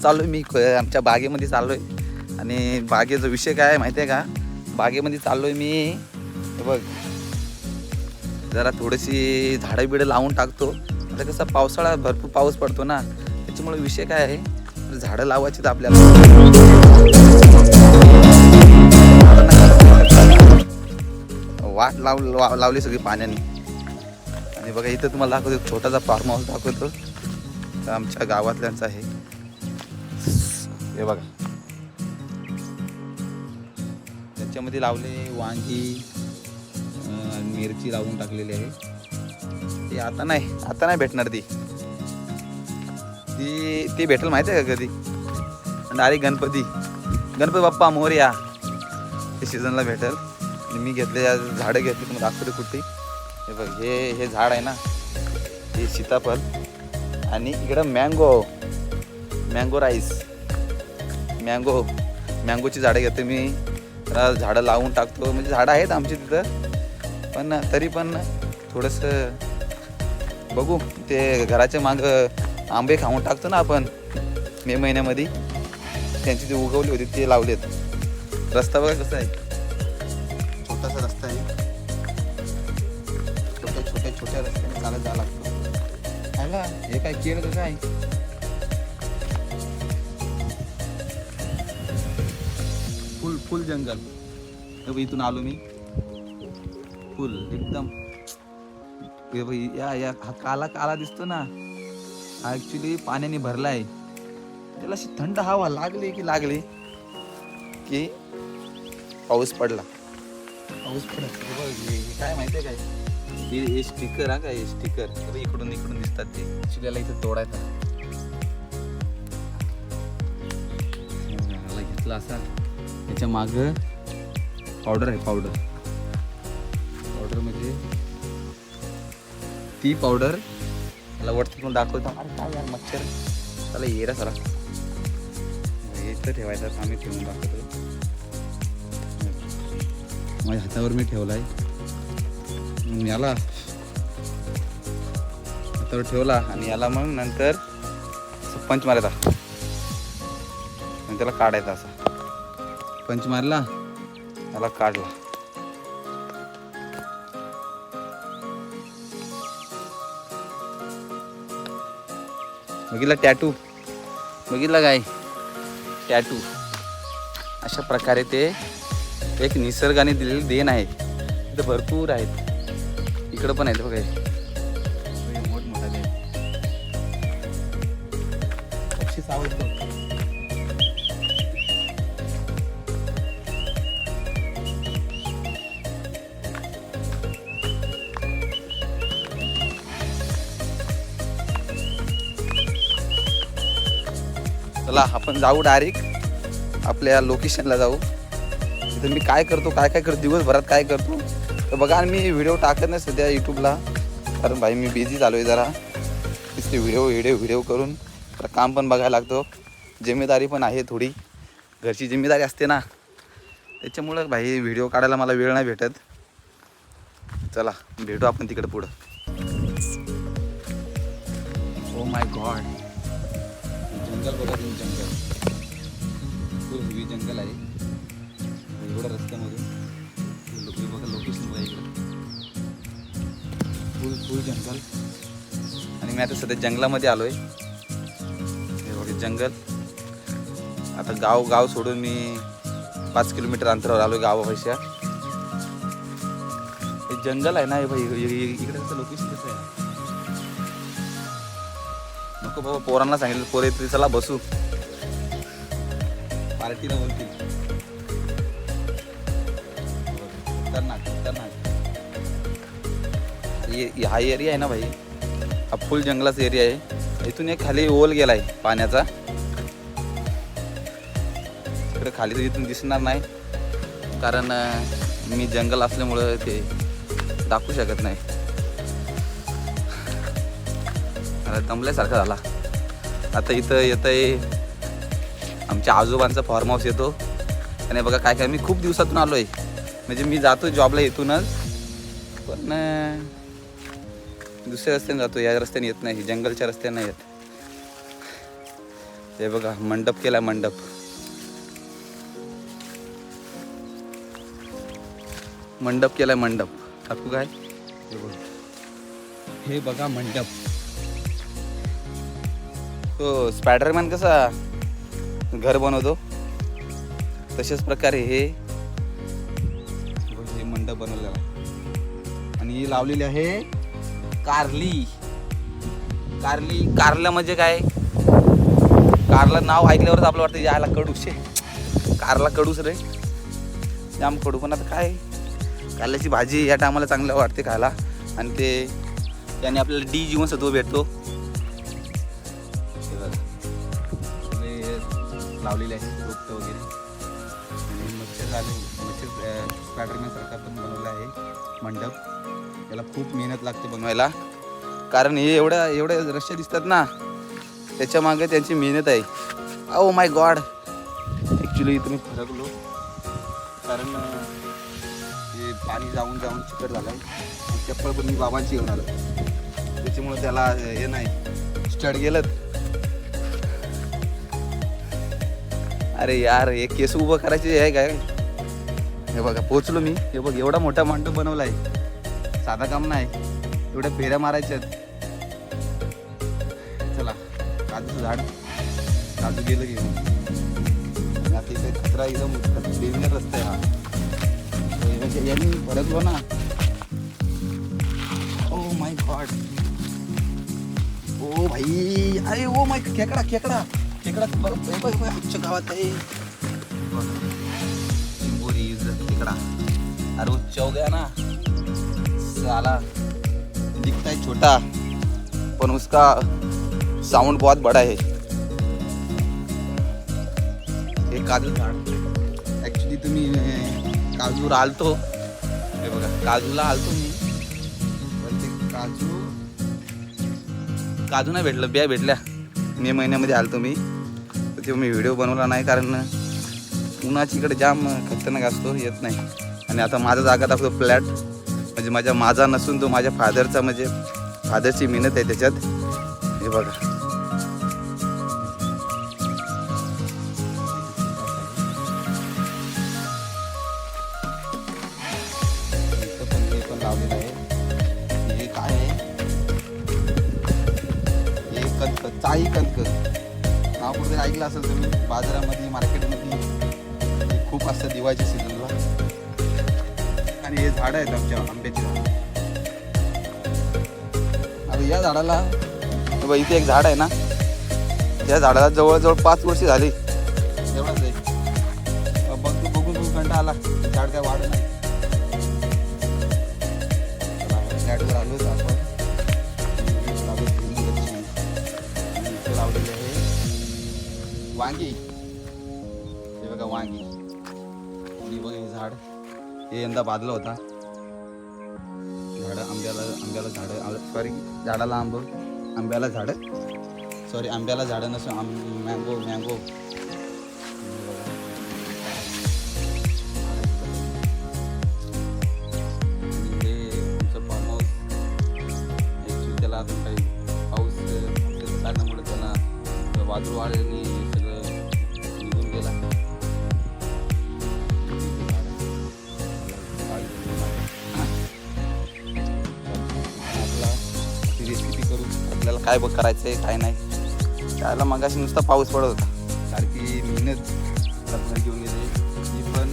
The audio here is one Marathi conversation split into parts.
चाललो मी आमच्या बागेमध्ये चाललो आहे. आणि बागेचा विषय काय आहे माहिती आहे का, बागेमध्ये चाललो आहे मी. हे बघ जरा थोडीशी झाडं बिडं लावून टाकतो. आता कसं पावसाळा भरपूर पाऊस पडतो ना, त्याच्यामुळे विषय काय आहे, झाडं लावायची तर आपल्याला. वाट लावली सगळी पाण्याने. आणि बघा इथं तुम्हाला दाखवतो, छोटासा फार्म हाऊस दाखवतो आमच्या गावातल्यांचा आहे. हे बघा त्याच्यामध्ये लावले वांगी, मिरची लावून टाकलेली आहे. ती आता नाही भेटणार. ती भेटेल माहिती आहे का कधी, डायरेक्ट गणपती बाप्पा मोरया ते सीझनला भेटेल. आणि मी घेतले झाडं घेतली तुम्ही दाखवते कुठे. हे बघ हे झाड आहे ना, हे सीताफळ. आणि इकडं मँगो राईस, मँगोची झाडं घेते मी. झाडं लावून टाकतो, म्हणजे झाडं आहेत आमची तिथं, पण तरी पण थोडंसं बघू. ते घराच्या मागं आंबे खाऊन टाकतो ना आपण मे महिन्यामध्ये, त्यांची ती उगवली होती ते लावलेत. रस्ता बघा कसा आहे, छोटासा रस्ता आहे. छोट्या रस्त्याने चालत जावं लागतं. आला हे काय केळ कसं आहे, फुल जंगल. इथून आलो मी, फुल एकदम. या काला दिसतो ना, हा ऍक्च्युली पाण्याने भरला आहे. त्याला अशी थंड हवा लागली की पाऊस पडला. काय माहितीये काय, हे स्टिकर. हे स्टिकर इकडून दिसतात ते. ऍक्च्युली इथे तोडायचा घेतला असा. त्याच्या माग पावडर आहे. पावडर म्हणजे ती पावडर मला वरती पण दाखवतो. अरे काय यार मच्छर, त्याला येरा सरा इथं ठेवायचं. आम्ही ठेवून दाखवतो. माझ्या हातावर मी ठेवलाय. याला हातावर ठेवला आणि याला मग नंतर पंच मारायचा आणि त्याला काढायचा. असा पंच मारला, त्याला काढला. बघितला टॅटू, बघितला काय टॅटू. अशा प्रकारे ते एक निसर्गाने दिलेली देण आहे. इथं भरपूर आहेत, इकडं पण आहेत बघा. मोठमोठा पक्षी सावळतो. चला आपण जाऊ डायरेक्ट आपल्या लोकेशनला जाऊ. तिथं मी काय करतो दिवसभरात काय करतो तर बघा. आणि मी व्हिडिओ टाकत नाही सध्या यूट्यूबला, कारण भाई मी बिझी झालो आहे जरा. तिथे व्हिडिओ करून काम पण बघायला लागतो. जिम्मेदारी पण आहे थोडी, घरची जिम्मेदारी असते ना, त्याच्यामुळं भाई व्हिडिओ काढायला मला वेळ नाही भेटत. चला भेटू आपण तिकडे पुढं. ओ माय गॉड, जंगल बघा तुम्ही. जंगल फुल हेवी जंगल आहे एवढ्या रस्त्यामध्ये. बघा लोकेशन बघा इकडं, फुल जंगल. आणि मी आता सध्या जंगलामध्ये आलो आहे. हे बघा जंगल. आता गाव सोडून मी 5 किलोमीटर अंतरावर आलो आहे गावापेक्षा. हे जंगल आहे ना हे भाई. इकडे कसं लोकेशन कसं आहे. नको बाबा, पोरांना सांगितलं, पोरं तरी चला बसू, पार्टीला बोलतील. खतरनाक. हा एरिया आहे ना भाई, हा फुल जंगलाचा एरिया आहे. इथून एक खाली ओल गेला आहे पाण्याचा. इकडे खाली तर इथून दिसणार नाही, कारण मी जंगल असल्यामुळं ते दाखवू शकत नाही. दमल्यासारखा झाला. आता इथं येतंय आमच्या आजोबांचा फार्म हाऊस येतो. आणि बघा काय मी खूप दिवसातून आलो आहे. म्हणजे मी जातो जॉबला इथूनच, पण दुसऱ्या रस्त्याने जातो, या रस्त्याने येत नाही, जंगलच्या रस्त्याने येत. हे बघा मंडप केला, मंडप. मंडप केलाय, मंडप. टाकू काय? हे बघा मंडप. तो स्पायडरमॅन कसा घर बनवतो तशाच प्रकारे हे मंडप बनवलेला आहे. आणि ही लावलेली आहे कारली. कारली, कारला म्हणजे काय? कारला नाव ऐकल्यावरच आपलं वाटतं यायला कडू शे. कारला कडूच रे, जाम कडू. पण आता काय, कारल्याची भाजी या टायमाला चांगलं वाटते खायला. आणि ते त्याने आपल्याला डी जीवनसत्व भेटतो. लावलेले आहे रोपटं वगैरे. आणि मच्छर आले, मच्छर स्पायडरमॅन सारखा पण बनवलं आहे मंडप. याला खूप मेहनत लागते बनवायला, कारण हे एवढ्या रश्या दिसतात ना, त्याच्या मागे त्यांची मेहनत आहे. ओ माय गॉड, ॲक्च्युली इथं मी फरकलो, कारण हे पाणी जाऊन चिकट झालं आहे. चप्पल पण मी बाबांची घेऊन आलो, त्याच्यामुळे त्याला हे नाही स्टड गेलं. अरे यार, हे केस उभं करायचे आहे काय? हे बघा पोचलो मी. हे बघ एवढा मोठा मंडप बनवला आहे, साधा काम नाही. एवढ्या फेऱ्या मारायच्यात. चला, काजूचं झाड, काजू गेलं घेऊन. आता इथे कचरा एकदम डेंजर रस्ता आहे हा. म्हणजे यांनी भडकलो ना. ओ माय गॉड, ओ भाई, अरे ओ माय, खेकडा खेकडा खेकडा आमच्या गावात आहे. चिंबोरी खेकडा. अरे चौ गया ना साला. दिखता है छोटा पण उसका साउंड बहुत बड़ा है. हे काजू झाड. ॲक्च्युली तुम्ही काजूवर आलतो, हे बघा काजूला आलतो मी, पण ते काजू नाही भेटलं, बिया भेटल्या. मे महिन्यामध्ये आलतो मी, तर तेव्हा मी व्हिडिओ बनवला नाही, कारण उन्हाची इकडे जाम खतरनाक असतो, येत नाही. आणि आता माझा जागा दाखवतो फ्लॅट, म्हणजे माझा नसून तो माझ्या फादरचा, म्हणजे फादरची मेहनत आहे त्याच्यात. हे बघा हे पण लावलेलं आहे. हे काय आहे? हे कणक, चाई कणक नाव कुठे ऐकलं असेल तुम्ही. बाजारामध्ये, मार्केटमध्ये खूप असतं दिवाळीच्या सीझनला. आणि हे झाडं आहेत आमच्या आंब्याची झाडं. आता या झाडाला, इथे एक झाड आहे ना, त्या झाडाला जवळजवळ 5 वर्ष झाली. एवढाच आहे. बघून कंटाळा आला, झाड काय वाढ नाही. फ्लॅटवर आलोच आपण. लावलेली आहे वांगी. हे बघा वांगी. आणि बघा हे झाड, हे यंदा बादला होता. झाडं आंब्याला झाडं, सॉरी झाडाला आंब्याला झाडं, सॉरी आंब्याला झाडं नसून मँगो. हे आमचं फार्म हाऊस. ॲक्च्युली त्याला अजून काही पाऊस कारणामुळे त्याला वादळ वाढल्याने सगळं निघून गेला. रेसिपी करू, आपल्याला काय करायचं आहे काय नाही. त्याला मगाशी नुसता पाऊस पडत होता, सारखी मेहनत लग्न घेऊन गेले. ही पण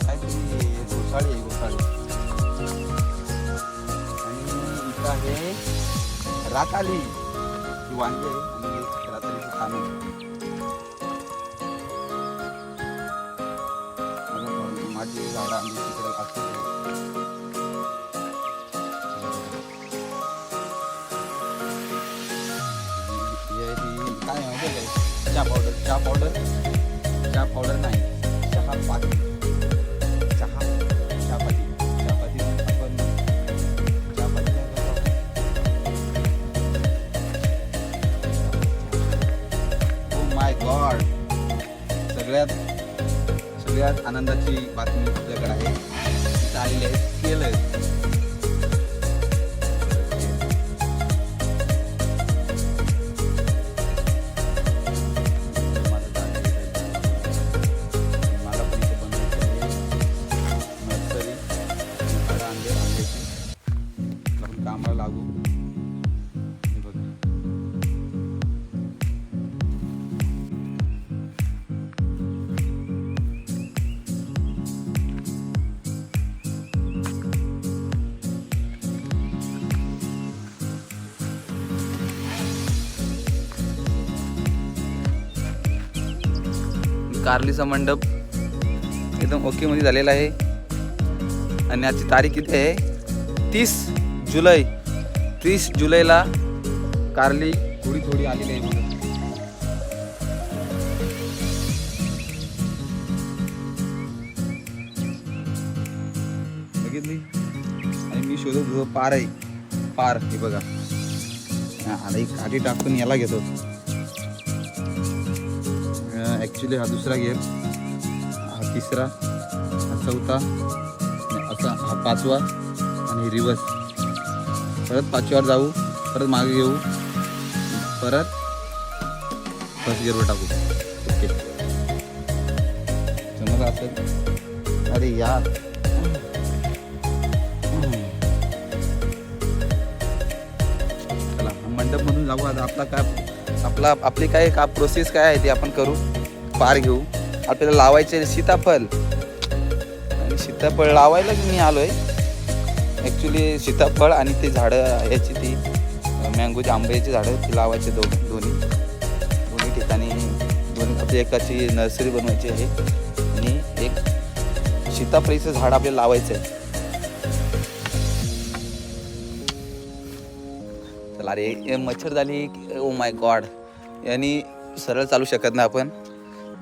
काहीतरी घोसाळी आहे, घोसाळी. आणि इथं आहे राताली, ही वांगी आहे. आणि रातालीचं खाणं. माझी झाडं आंब्याची तिकडे असते. काय माहिती काय? चहा पावडर नाही, चहापाती. चहापाती आपण चहापाती. ओ माय गॉड, सगळ्यात आनंदाची बातमी आपल्याकडे आहे. इथं आलेले आहेत केलं. कारलीचा मंडप एकदम ओके मध्ये झालेला आहे. आणि आजची तारीख किती आहे? 30 जुलैला कारली थोडी आलेली आहे बघा. बघितली. आणि मी शोधत होतो पार हे बघा. आणि काठी टाकून याला घेतो. ॲक्च्युली हा दुसरा गिअर, हा तिसरा, हा चौथा, असा हा पाचवा आणि रिवर्स. परत पाचव्यावर जाऊ, परत मागे घेऊ, परत फर्स्ट गिअरवर टाकू. ओके समजा असेल. अरे यार चला मंडपमधून जाऊ. आता आपली काय का प्रोसेस काय आहे ते आपण करू, पार घेऊ. आपल्याला लावायचे सीताफळ. आणि सीताफळ लावायला मी आलो आहे. ॲक्च्युली सीताफळ आणि ते झाडं याची ती मँगोची आंब्याची झाडं ती लावायचे दोन्ही ठिकाणी. आपली एकाची नर्सरी बनवायची आहे आणि एक सीताफळीचं झाड आपल्याला लावायचं आहे. चला अरे मच्छर झाली. Oh my God. यांनी सरळ चालू शकत नाही आपण,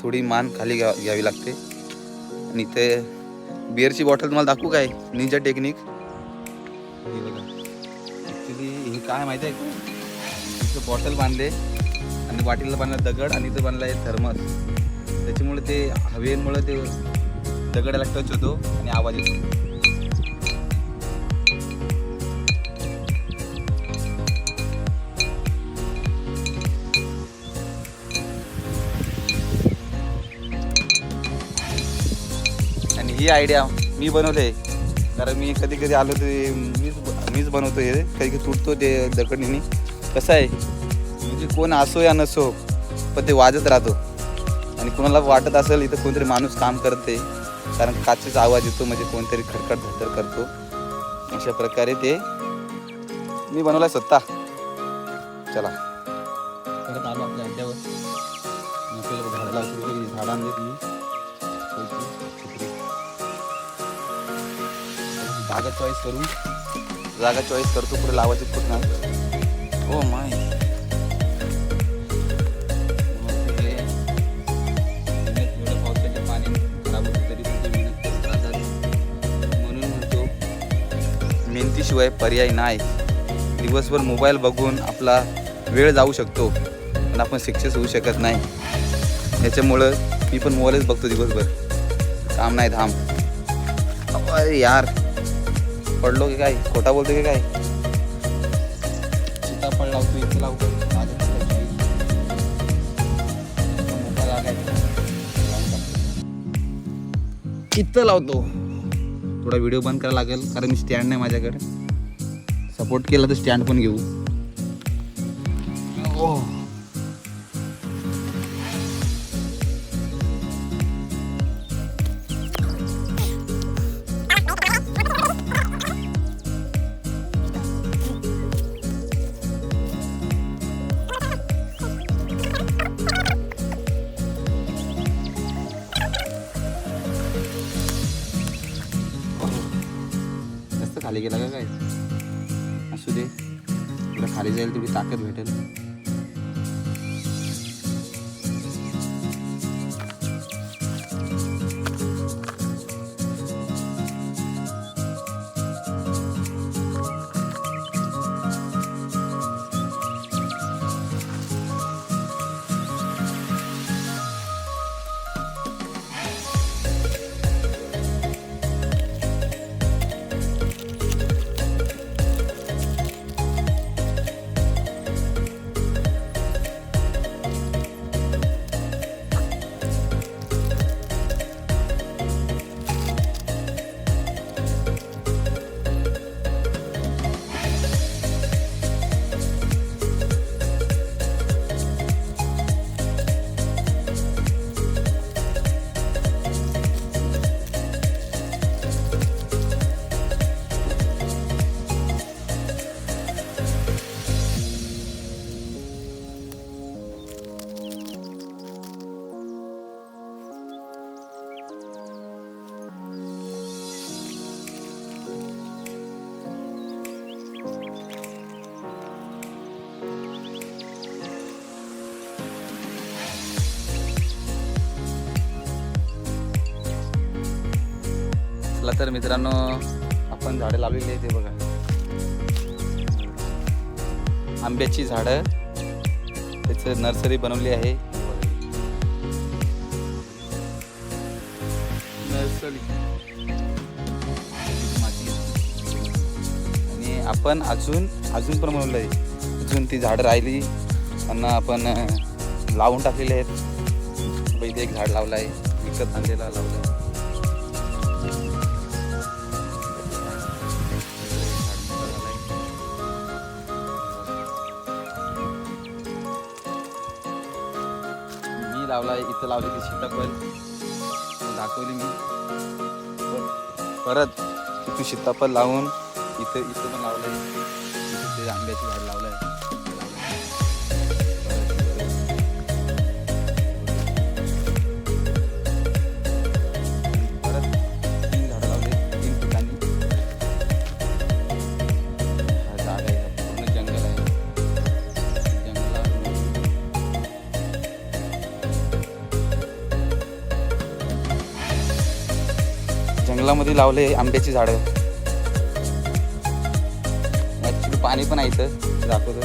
थोडी मान खाली घ्यावी लागते. आणि ते बिअरची बॉटल तुम्हाला दाखवू काय, निंजा टेक्निक. हे बघा ॲक्च्युली हे काय माहिती आहे का, इथं बॉटल बांधले आणि बाटलीला बांधला दगड आणि इथं बांधला आहे थर्मस. त्याच्यामुळे ते हवेमुळे ते दगडाला टच होतो आणि आवाज येतो. आणि ही आयडिया मी बनवले, कारण मी कधी आलो ते मीच बनवतो. हे कधी तुटतो ते दगडीने. कसं आहे म्हणजे कोण असो या नसो पण ते वाजत राहतो. आणि कोणाला वाटत असेल इथं कोणतरी माणूस काम करते, कारण काचेचा आवाज येतो म्हणजे कोणतरी खडखड धडधड करतो. अशा प्रकारे ते मी बनवला स्वतः. चला परत आलो आपल्या अड्ड्यावर. झाडं लावतो. झाडांमध्ये जागा चॉईस करतो पुढे लावायची कुठं ना. ओ माय पावसाच्या पाणी खराब होतं तरी म्हणून म्हणतो मेहनतीशिवाय पर्याय नाही. दिवसभर मोबाईल बघून आपला वेळ जाऊ शकतो पण आपण सक्सेस होऊ शकत नाही. याच्यामुळं मी पण मोबाईलच बघतो दिवसभर, काम नाही धाम. अरे यार पडलो की काय, खोटा बोलतो की काय. सीताफळ लावतो इथं लावतो. इथं लावतो. थोडा व्हिडिओ बंद करायला लागेल कारण मी स्टँड नाही माझ्याकडे. सपोर्ट केला तर स्टँड पण घेऊ. खाली गेला का काय, असू दे. तुला खाली जाईल तेवढी ताकद भेटेल. चला तर मित्रांनो, आपण झाडं लावलेली आहे ते बघा, आंब्याची झाडं, त्याचं नर्सरी बनवली आहे. नर्सरी आणि आपण अजून पण बनवलं आहे. अजून ती झाडं राहिली त्यांना आपण लावून टाकलेली आहेत. इथे एक झाड लावलं आहे, विकत आणलेला लावलं आहे. मी लावला आहे, इथं लावली ती सीताफळ दाखवली मी. परत इथून सीताफळ लावून इथं पण लावलं आहे. इथे ते आंब्याची झाड लावलं आहे. परत 3 झाडं लावले 3 ठिकाणी. हा झाड आहे, पूर्ण जंगल आहे. जंगलामध्ये लावले आंब्याची झाडं. ऍक्च्युली पाणी पण आहे इथं, दाखवतो.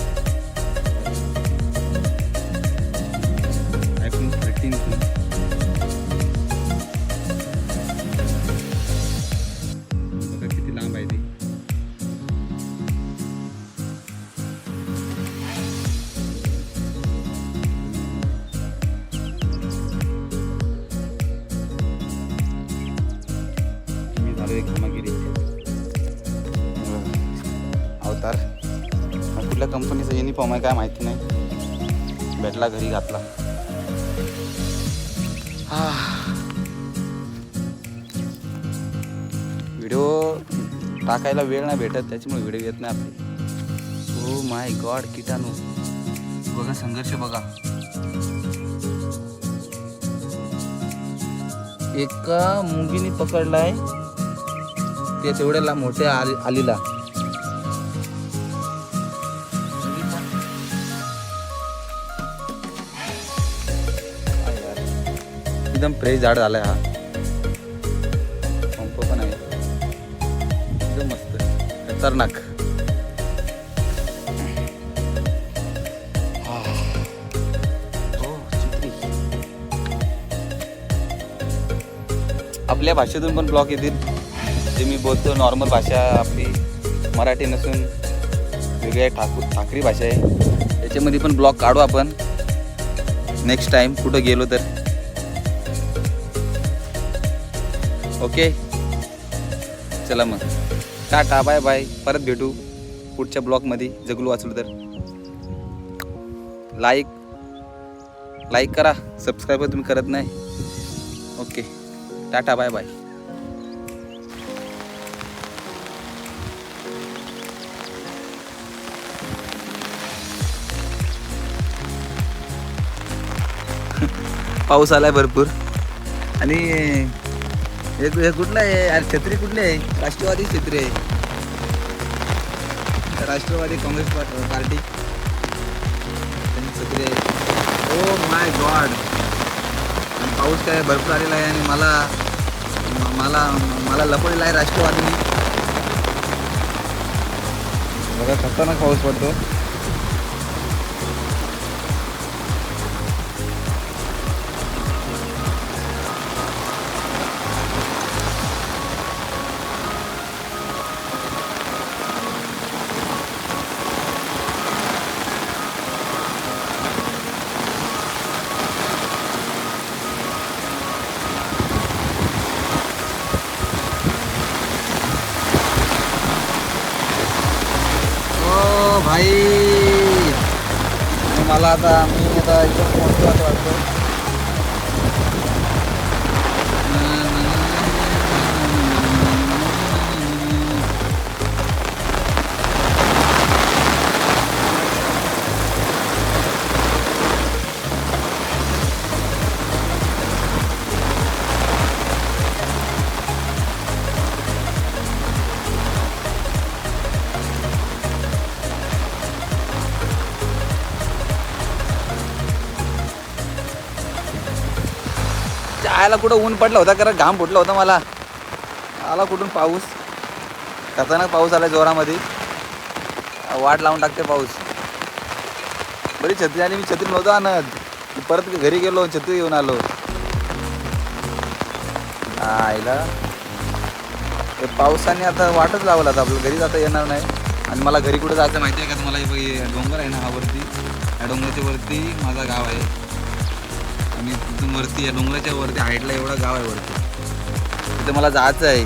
बघा किती लांब आहे ते. मी झालो एक धर्मगिरी अवतार. कुठल्या कंपनीचा युनिफॉर्म आहे काय माहिती नाही, भेटला घरी घातला. व्हिडिओ टाकायला वेळ नाही भेटत, त्याच्यामुळे व्हिडिओ येत नाही आपले. ओ माय गॉड, किटाणू बघा, संघर्ष बघा. एका मुंगीने पकडलाय ते तेवढ्याला मोठ्या आलीला. एकदम फ्रेश झाड झालाय. हा पंप पण आहे, एकदम मस्त खतरनाक. आपल्या भाषेतून पण ब्लॉग येतील, जे मी बोलतो नॉर्मल भाषा आपली मराठी नसून वेगळ्या ठाकरी भाषा आहे. त्याच्यामध्ये पण ब्लॉग काढू आपण नेक्स्ट टाइम कुठं गेलो तर. ओके, चला मग टाटा, बाय बाय. परत भेटू पुढच्या ब्लॉगमध्ये. जगलो वाचलो तर लाईक करा, सबस्क्राईब तुम्ही करत नाही. Okay, tata, bye bye. पाऊस आलाय भरपूर. आणि हे कुठलं आहे यार, छत्री कुठली आहे? राष्ट्रवादी छत्री आहे, राष्ट्रवादी काँग्रेस पार्टी छत्री आहे. ओ माय गॉड, पाऊस काय भरपूर आलेला आहे आणि मला लपवलेला आहे राष्ट्रवादीने. बघा खतरनाक पाऊस पडतो. भाई मला आता एकदम पोहोचतो असं वाटतं. चायला कुठं ऊन पडला होता, कारण घाम फुटला होता मला. आला कुठून पाऊस, खतरनाक पाऊस आला जोरामध्ये, वाट लावून टाकते पाऊस. बरी छत्री आली, मी छत्री नव्हतो आणत, परत घरी गेलो छत्री घेऊन आलो. आईला पावसाने आता वाटच लावला, आता आपल्याला घरी जाता येणार नाही. आणि मला घरी कुठं जायचं माहिती आहे का तुम्हाला? डोंगर आहे ना हा वरती, या डोंगराच्या वरती माझा गाव आहे. आणि तिथून वरती या डोंगराच्या वरती हाईटला एवढं गाव आहे वरती, तिथे मला जायचं आहे.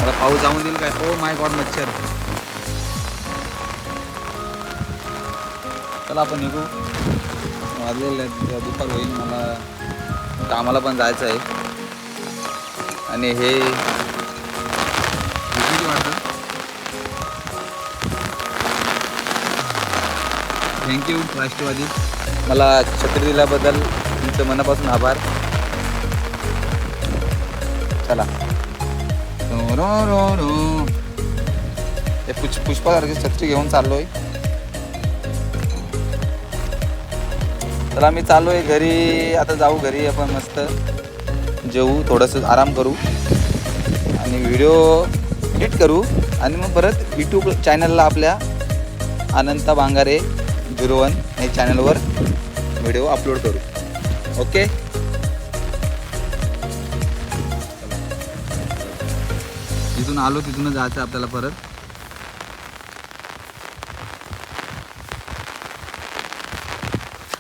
मला पाऊस जाऊन देईल काय? ओ माय गॉड, मच्छर. चला आपण निघू, वाजलेलं दुपार होईल, मला कामाला पण जायचं आहे. आणि हे वाटतं. थँक्यू राष्ट्रवादी, मला छत्री दिल्याबद्दल तुमचं मनापासून आभार. चला हे पुष्पासारखी छत्री घेऊन चाललोय. चला मी चाललोय घरी, आता जाऊ घरी, आपण मस्त जेवू, थोडंसं आराम करू आणि व्हिडिओ एडिट करू. आणि मग परत यूट्यूब चॅनलला आपल्या अनंता बांगारे 01 या चॅनलवर व्हिडिओ अपलोड करू. ओके, जिथून आलो तिथूनच जायचं आपल्याला परत.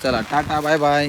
चला टाटा, बाय बाय.